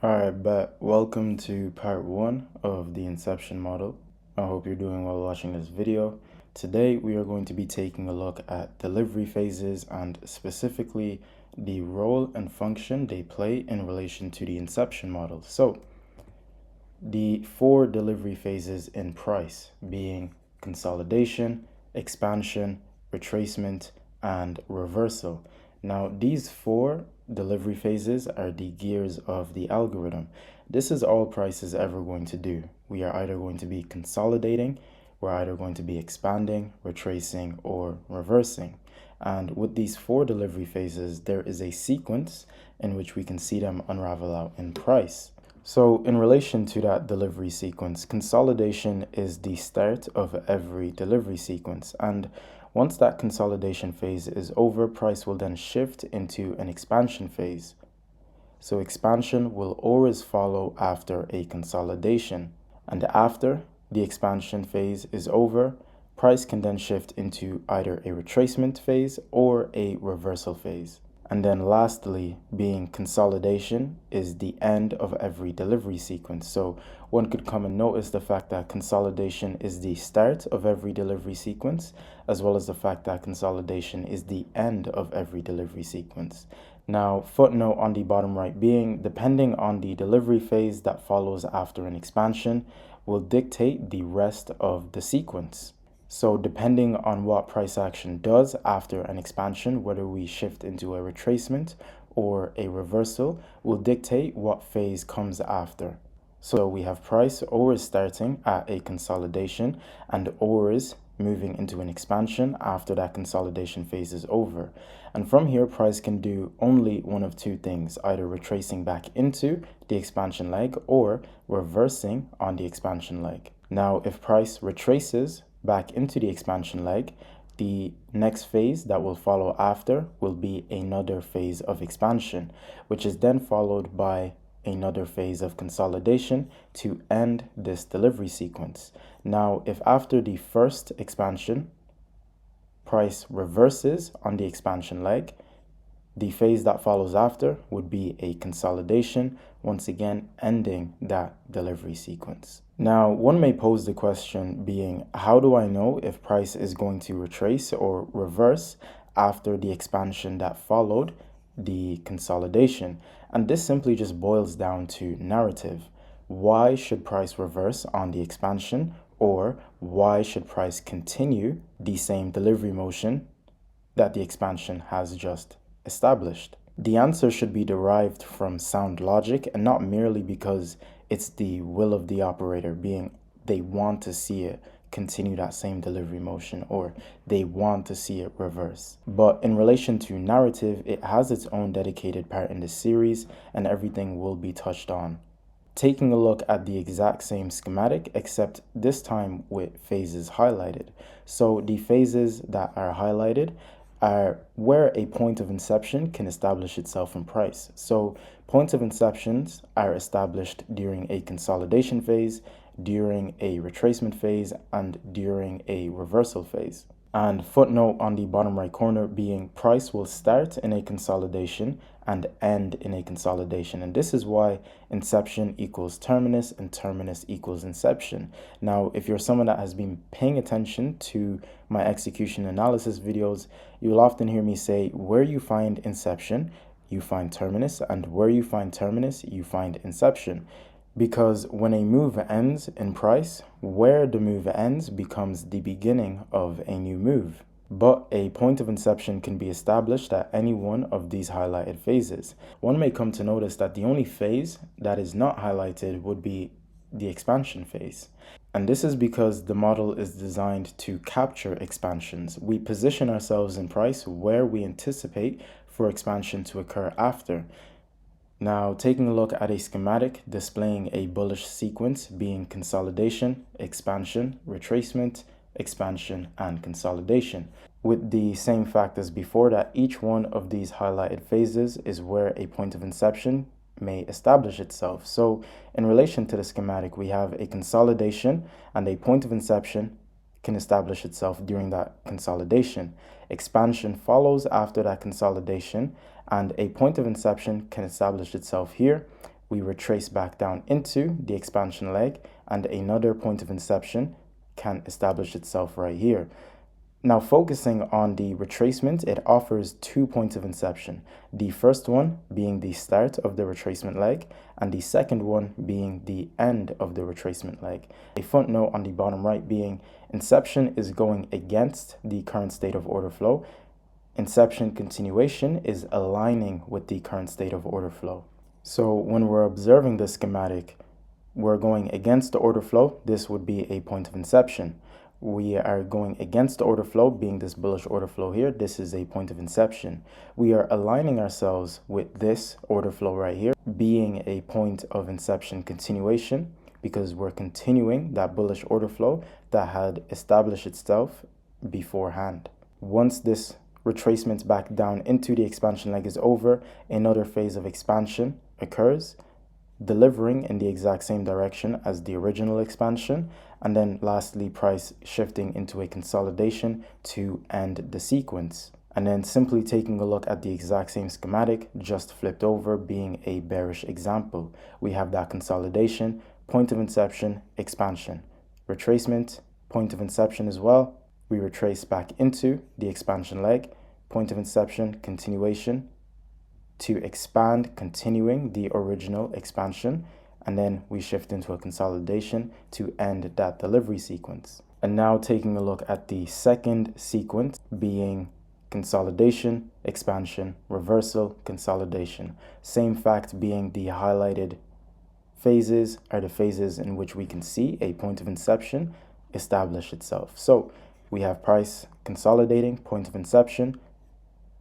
Alright, but welcome to part one of the Inception model. I hope you're doing well watching this video. Today we are going to be taking a look at delivery phases and specifically the role and function they play in relation to the Inception model. So, the four delivery phases in price being consolidation, expansion, retracement, and reversal. Now, these four delivery phases are the gears of the algorithm. This is all price is ever going to do. We are either going to be consolidating, we're either going to be expanding, retracing, or reversing. And with these four delivery phases, there is a sequence in which we can see them unravel out in price. So in relation to that delivery sequence, consolidation is the start of every delivery sequence. And once that consolidation phase is over, price will then shift into an expansion phase. So expansion will always follow after a consolidation. And after the expansion phase is over, price can then shift into either a retracement phase or a reversal phase. And then lastly, being consolidation is the end of every delivery sequence. So one could come and notice the fact that consolidation is the start of every delivery sequence, as well as the fact that consolidation is the end of every delivery sequence. Now, footnote on the bottom right being, depending on the delivery phase that follows after an expansion, will dictate the rest of the sequence. So depending on what price action does after an expansion, whether we shift into a retracement or a reversal, will dictate what phase comes after. So we have price always starting at a consolidation and always moving into an expansion after that consolidation phase is over. And from here, price can do only one of two things, either retracing back into the expansion leg or reversing on the expansion leg. Now, if price retraces back into the expansion leg, the next phase that will follow after will be another phase of expansion, which is then followed by another phase of consolidation to end this delivery sequence. Now, if after the first expansion, price reverses on the expansion leg, the phase that follows after would be a consolidation, once again ending that delivery sequence. Now, one may pose the question being, how do I know if price is going to retrace or reverse after the expansion that followed the consolidation? And this simply just boils down to narrative. Why should price reverse on the expansion, or why should price continue the same delivery motion that the expansion has just established? The answer should be derived from sound logic and not merely because it's the will of the operator, being they want to see it continue that same delivery motion or they want to see it reverse. But in relation to narrative, it has its own dedicated part in the series and everything will be touched on. Taking a look at the exact same schematic, except this time with phases highlighted. So the phases that are highlighted are where a point of inception can establish itself in price. So points of inceptions are established during a consolidation phase, during a retracement phase, and during a reversal phase. And footnote on the bottom right corner being price will start in a consolidation and end in a consolidation. And this is why inception equals terminus and terminus equals inception. Now, if you're someone that has been paying attention to my execution analysis videos, you'll often hear me say, where you find inception, you find terminus, and where you find terminus, you find inception. Because when a move ends in price, where the move ends becomes the beginning of a new move. But a point of inception can be established at any one of these highlighted phases. One may come to notice that the only phase that is not highlighted would be the expansion phase. And this is because the model is designed to capture expansions. We position ourselves in price where we anticipate for expansion to occur after. Now, taking a look at a schematic displaying a bullish sequence being consolidation, expansion, retracement, expansion, and consolidation, with the same fact as before that each one of these highlighted phases is where a point of inception may establish itself. So in relation to the schematic, we have a consolidation and a point of inception can establish itself during that consolidation. Expansion follows after that consolidation, and a point of inception can establish itself here, we retrace back down into the expansion leg, and another point of inception can establish itself right here. Now, focusing on the retracement, it offers 2 points of inception. The first one being the start of the retracement leg, and the second one being the end of the retracement leg. A footnote on the bottom right being inception is going against the current state of order flow. Inception continuation is aligning with the current state of order flow. So when we're observing the schematic, we're going against the order flow. This would be a point of inception. We are going against the order flow, being this bullish order flow here. This is a point of inception. We are aligning ourselves with this order flow right here, being a point of inception continuation, because we're continuing that bullish order flow that had established itself beforehand. Once this retracement back down into the expansion leg is over, another phase of expansion occurs, delivering in the exact same direction as the original expansion, and then lastly price shifting into a consolidation to end the sequence. And then simply taking a look at the exact same schematic, just flipped over, being a bearish example. We have that consolidation, point of inception, expansion, retracement, point of inception as well. We retrace back into the expansion leg, point of inception, continuation, to expand, continuing the original expansion, and then we shift into a consolidation to end that delivery sequence. And now taking a look at the second sequence being consolidation, expansion, reversal, consolidation. Same fact being the highlighted phases are the phases in which we can see a point of inception establish itself. So we have price consolidating, point of inception,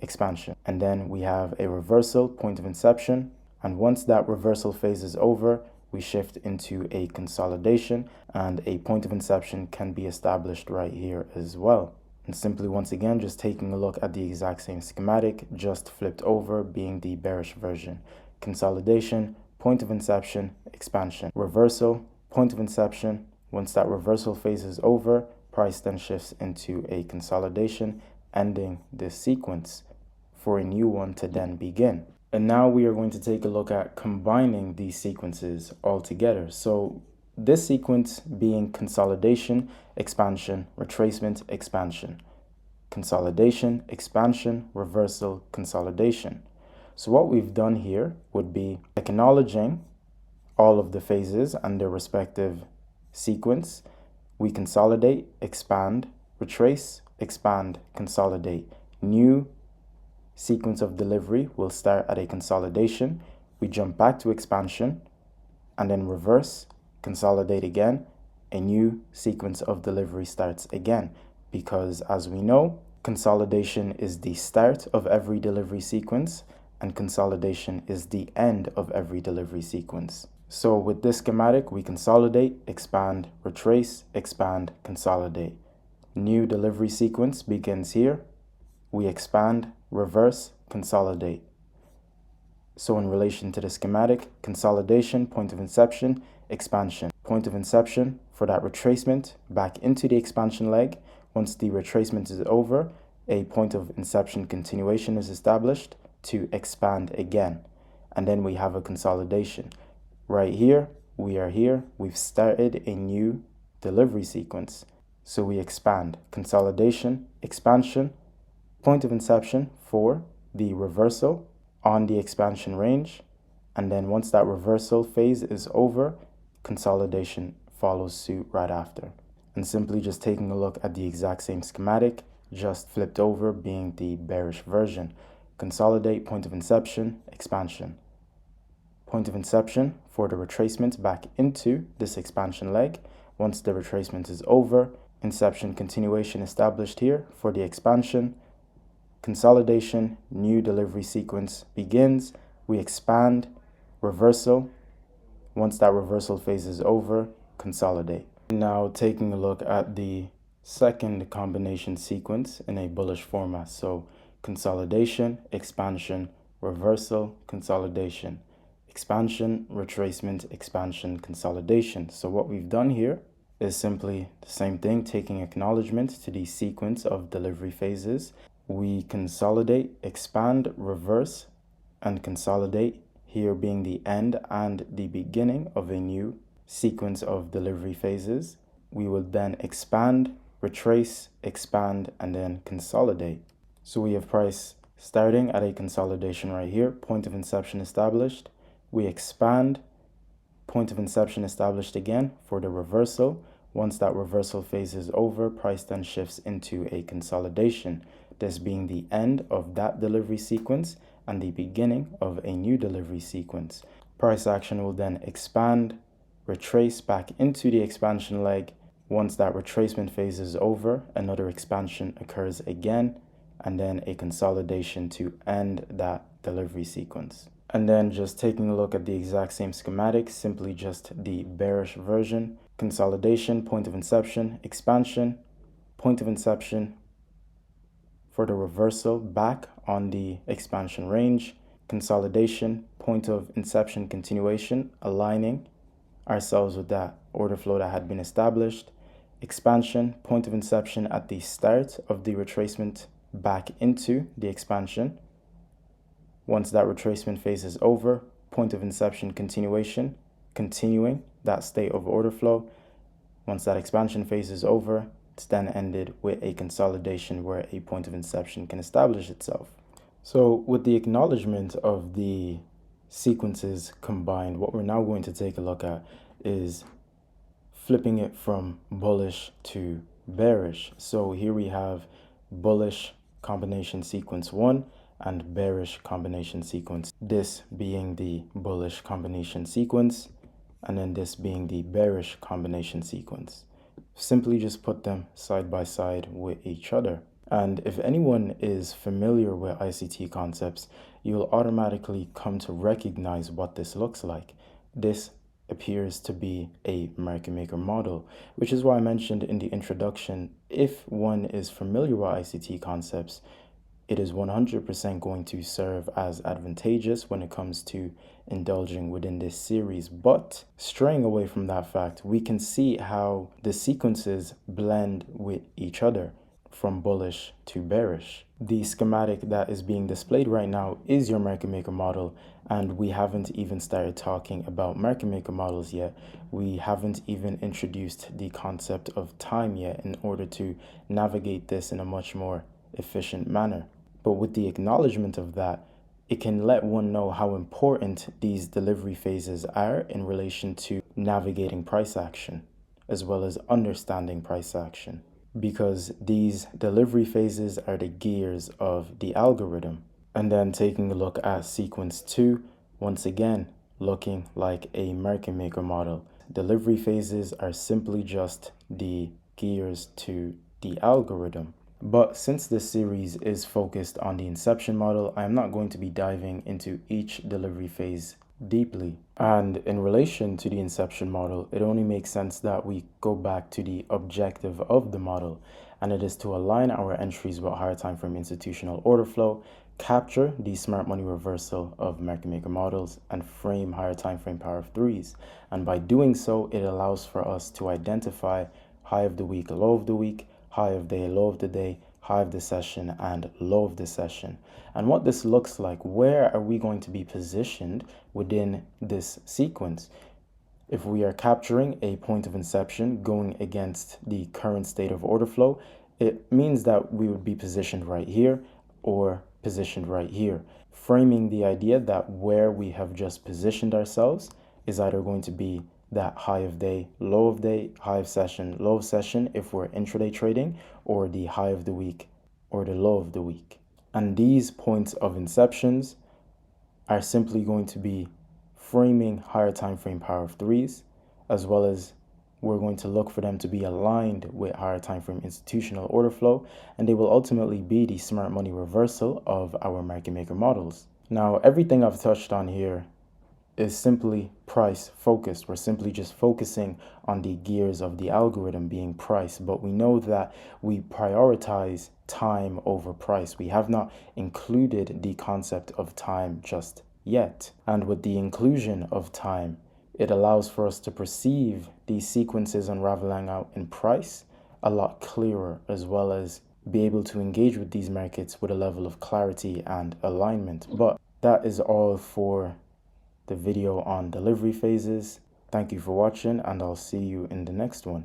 expansion, and then we have a reversal, point of inception, and once that reversal phase is over, we shift into a consolidation, and a point of inception can be established right here as well. And simply once again, just taking a look at the exact same schematic, just flipped over, being the bearish version. Consolidation, point of inception, expansion, reversal, point of inception. Once that reversal phase is over, price then shifts into a consolidation, ending this sequence for a new one to then begin. And now we are going to take a look at combining these sequences all together. So this sequence being consolidation, expansion, retracement, expansion, consolidation, expansion, reversal, consolidation. So what we've done here would be acknowledging all of the phases and their respective sequence. We consolidate, expand, retrace, expand, consolidate. New sequence of delivery will start at a consolidation. We jump back to expansion and then reverse, consolidate again. A new sequence of delivery starts again, because as we know, consolidation is the start of every delivery sequence and consolidation is the end of every delivery sequence. So with this schematic, we consolidate, expand, retrace, expand, consolidate. New delivery sequence begins here. We expand, reverse, consolidate. So in relation to the schematic, consolidation, point of inception, expansion. Point of inception for that retracement back into the expansion leg. Once the retracement is over, a point of inception continuation is established to expand again. And then we have a consolidation. Right here, we are here. We've started a new delivery sequence. So we expand, consolidation, expansion, point of inception for the reversal on the expansion range, and then once that reversal phase is over, consolidation follows suit right after. And simply just taking a look at the exact same schematic, just flipped over, being the bearish version. Consolidate, point of inception, expansion. Point of inception for the retracement back into this expansion leg. Once the retracement is over, inception continuation established here for the expansion. Consolidation, new delivery sequence begins. We expand, reversal. Once that reversal phase is over, consolidate. Now taking a look at the second combination sequence in a bullish format. So consolidation, expansion, reversal, consolidation, expansion, retracement, expansion, consolidation. So what we've done here is simply the same thing, taking acknowledgement to the sequence of delivery phases. We consolidate, expand, reverse, and consolidate here being the end and the beginning of a new sequence of delivery phases. We will then expand, retrace, expand, and then consolidate. So we have price starting at a consolidation right here, point of inception established. We expand, point of inception established again for the reversal. Once that reversal phase is over, price then shifts into a consolidation, this being the end of that delivery sequence and the beginning of a new delivery sequence. Price action will then expand, retrace back into the expansion leg. Once that retracement phase is over, another expansion occurs again, and then a consolidation to end that delivery sequence. And then just taking a look at the exact same schematic, simply just the bearish version. Consolidation, point of inception, expansion, point of inception for the reversal back on the expansion range. Consolidation, point of inception continuation, aligning ourselves with that order flow that had been established. Expansion, point of inception at the start of the retracement back into the expansion. Once that retracement phase is over, point of inception continuation, continuing that state of order flow. Once that expansion phase is over, it's then ended with a consolidation where a point of inception can establish itself. So with the acknowledgement of the sequences combined, what we're now going to take a look at is flipping it from bullish to bearish. So here we have bullish combination sequence 1 and bearish combination sequence. This being the bullish combination sequence, and then this being the bearish combination sequence. Simply just put them side by side with each other. And if anyone is familiar with ICT concepts, you'll automatically come to recognize what this looks like. This appears to be a market maker model, which is why I mentioned in the introduction, if one is familiar with ICT concepts, it is 100% going to serve as advantageous when it comes to indulging within this series. But straying away from that fact, we can see how the sequences blend with each other from bullish to bearish. The schematic that is being displayed right now is your market maker model, and we haven't even started talking about market maker models yet. We haven't even introduced the concept of time yet in order to navigate this in a much more efficient manner. But with the acknowledgement of that, it can let one know how important these delivery phases are in relation to navigating price action, as well as understanding price action. Because these delivery phases are the gears of the algorithm. And then taking a look at sequence 2, once again, looking like a market maker model. Delivery phases are simply just the gears to the algorithm. But since this series is focused on the Inception model, I am not going to be diving into each delivery phase deeply. And in relation to the Inception model, it only makes sense that we go back to the objective of the model, and it is to align our entries with higher time frame institutional order flow, capture the smart money reversal of market maker models, and frame higher time frame power of threes. And by doing so, it allows for us to identify high of the week, low of the week, high of day, low of the day, high of the session, and low of the session. And what this looks like, where are we going to be positioned within this sequence? If we are capturing a point of inception going against the current state of order flow, it means that we would be positioned right here or positioned right here, framing the idea that where we have just positioned ourselves is either going to be that high of day, low of day, high of session, low of session if we're intraday trading, or the high of the week or the low of the week. And these points of inceptions are simply going to be framing higher time frame power of threes, as well as we're going to look for them to be aligned with higher time frame institutional order flow, and they will ultimately be the smart money reversal of our market maker models. Now, everything I've touched on here is simply price focused. We're simply just focusing on the gears of the algorithm being price, but we know that we prioritize time over price. We have not included the concept of time just yet. And with the inclusion of time, it allows for us to perceive these sequences unraveling out in price a lot clearer, as well as be able to engage with these markets with a level of clarity and alignment. But that is all for the video on delivery phases. Thank you for watching, and I'll see you in the next one.